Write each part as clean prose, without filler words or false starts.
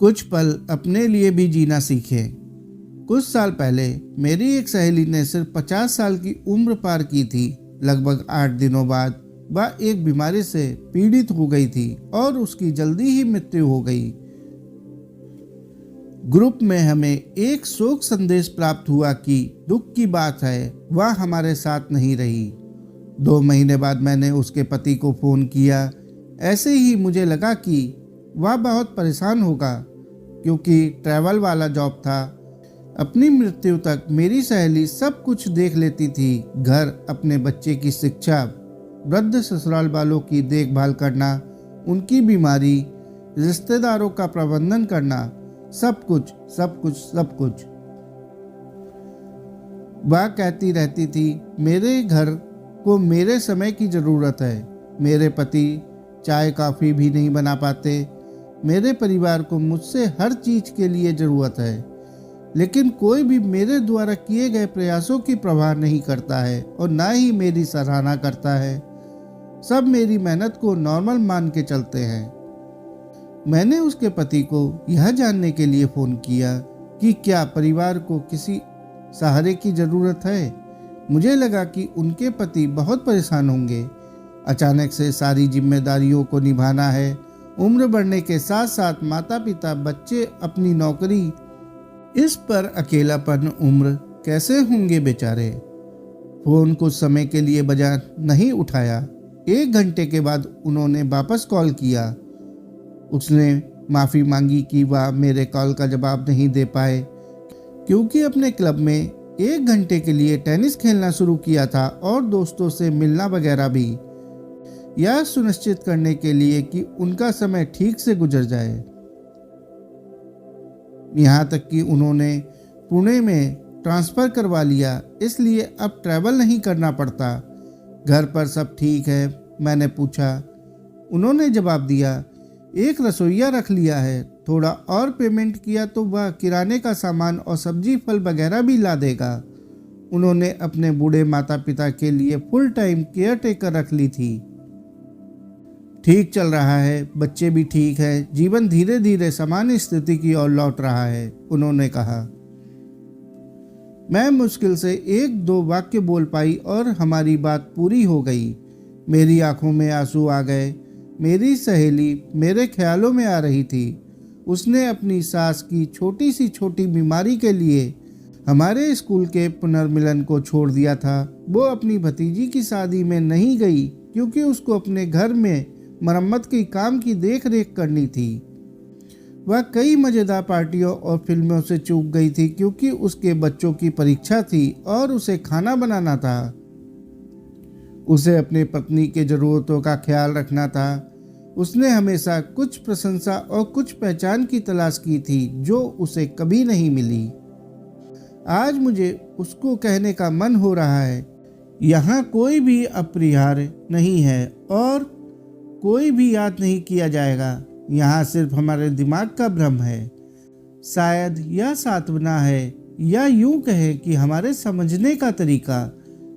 कुछ पल अपने लिए भी जीना सीखें। कुछ साल पहले मेरी एक सहेली ने सिर्फ 50 साल की उम्र पार की थी। लगभग 8 दिनों बाद वह एक बीमारी से पीड़ित हो गई थी और उसकी जल्दी ही मृत्यु हो गई। ग्रुप में हमें एक शोक संदेश प्राप्त हुआ कि दुख की बात है, वह हमारे साथ नहीं रही। 2 महीने बाद मैंने उसके पति को फ़ोन किया। ऐसे ही मुझे लगा कि वह बहुत परेशान होगा क्योंकि ट्रैवल वाला जॉब था। अपनी मृत्यु तक मेरी सहेली सब कुछ देख लेती थी। घर, अपने बच्चे की शिक्षा, वृद्ध ससुराल वालों की देखभाल करना, उनकी बीमारी, रिश्तेदारों का प्रबंधन करना, सब कुछ। वह कहती रहती थी, मेरे घर को मेरे समय की ज़रूरत है। मेरे पति चाय कॉफ़ी भी नहीं बना पाते। मेरे परिवार को मुझसे हर चीज़ के लिए ज़रूरत है, लेकिन कोई भी मेरे द्वारा किए गए प्रयासों की परवाह नहीं करता है और ना ही मेरी सराहना करता है। सब मेरी मेहनत को नॉर्मल मान के चलते हैं। मैंने उसके पति को यह जानने के लिए फ़ोन किया कि क्या परिवार को किसी सहारे की ज़रूरत है। मुझे लगा कि उनके पति बहुत परेशान होंगे। अचानक से सारी जिम्मेदारियों को निभाना है। उम्र बढ़ने के साथ साथ माता पिता, बच्चे, अपनी नौकरी, इस पर अकेलापन, उम्र कैसे होंगे बेचारे। फ़ोन कुछ समय के लिए बजा नहीं उठाया। 1 घंटे के बाद उन्होंने वापस कॉल किया। उसने माफ़ी मांगी कि वह मेरे कॉल का जवाब नहीं दे पाए क्योंकि अपने क्लब में 1 घंटे के लिए टेनिस खेलना शुरू किया था और दोस्तों से मिलना वगैरह भी, यह सुनिश्चित करने के लिए कि उनका समय ठीक से गुजर जाए। यहाँ तक कि उन्होंने पुणे में ट्रांसफ़र करवा लिया, इसलिए अब ट्रैवल नहीं करना पड़ता। घर पर सब ठीक है? मैंने पूछा। उन्होंने जवाब दिया, एक रसोइया रख लिया है, थोड़ा और पेमेंट किया तो वह किराने का सामान और सब्जी फल वगैरह भी ला देगा। उन्होंने अपने बूढ़े माता पिता के लिए फुल टाइम केयर टेकर रख ली थी। ठीक चल रहा है, बच्चे भी ठीक है, जीवन धीरे धीरे सामान्य स्थिति की ओर लौट रहा है, उन्होंने कहा। मैं मुश्किल से 1-2 वाक्य बोल पाई और हमारी बात पूरी हो गई। मेरी आंखों में आंसू आ गए। मेरी सहेली मेरे ख्यालों में आ रही थी। उसने अपनी सास की छोटी सी छोटी बीमारी के लिए हमारे स्कूल के पुनर्मिलन को छोड़ दिया था। वो अपनी भतीजी की शादी में नहीं गई क्योंकि उसको अपने घर में मरम्मत के काम की देख रेख करनी थी। वह कई मज़ेदार पार्टियों और फिल्मों से चूक गई थी क्योंकि उसके बच्चों की परीक्षा थी और उसे खाना बनाना था। उसे अपनी पत्नी के ज़रूरतों का ख्याल रखना था। उसने हमेशा कुछ प्रशंसा और कुछ पहचान की तलाश की थी जो उसे कभी नहीं मिली। आज मुझे उसको कहने का मन हो रहा है, यहाँ कोई भी अपरिहार्य नहीं है और कोई भी याद नहीं किया जाएगा। यहाँ सिर्फ हमारे दिमाग का भ्रम है। शायद यह सांत्वना है या यूं कहें कि हमारे समझने का तरीका।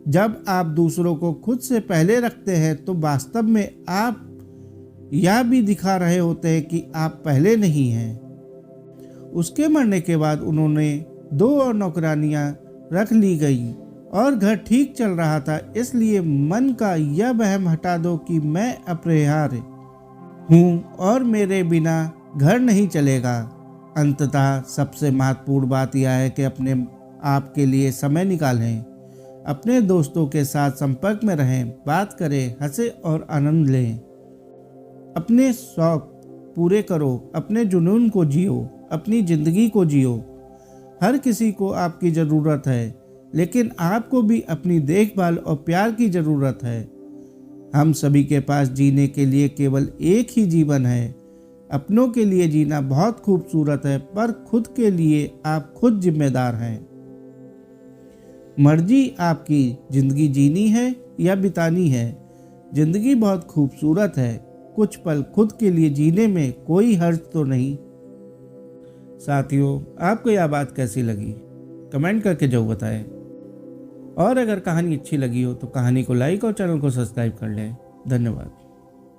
जब आप दूसरों को खुद से पहले रखते हैं तो वास्तव में आप यह भी दिखा रहे होते हैं कि आप पहले नहीं हैं। उसके मरने के बाद उन्होंने 2 और नौकरानियां रख ली गई और घर ठीक चल रहा था, इसलिए मन का यह वहम हटा दो कि मैं अपरिहार्य हूँ और मेरे बिना घर नहीं चलेगा। अंततः सबसे महत्वपूर्ण बात यह है कि अपने आप के लिए समय निकालें, अपने दोस्तों के साथ संपर्क में रहें, बात करें, हंसे और आनंद लें। अपने शौक पूरे करो, अपने जुनून को जियो, अपनी ज़िंदगी को जियो। हर किसी को आपकी ज़रूरत है, लेकिन आपको भी अपनी देखभाल और प्यार की ज़रूरत है। हम सभी के पास जीने के लिए केवल एक ही जीवन है। अपनों के लिए जीना बहुत खूबसूरत है, पर खुद के लिए आप खुद जिम्मेदार हैं। मर्जी आपकी, जिंदगी जीनी है या बितानी है। जिंदगी बहुत खूबसूरत है। कुछ पल खुद के लिए जीने में कोई हर्ज तो नहीं। साथियों, आपको यह बात कैसी लगी कमेंट करके जरूर बताएं। और अगर कहानी अच्छी लगी हो तो कहानी को लाइक और चैनल को सब्सक्राइब कर लें। धन्यवाद।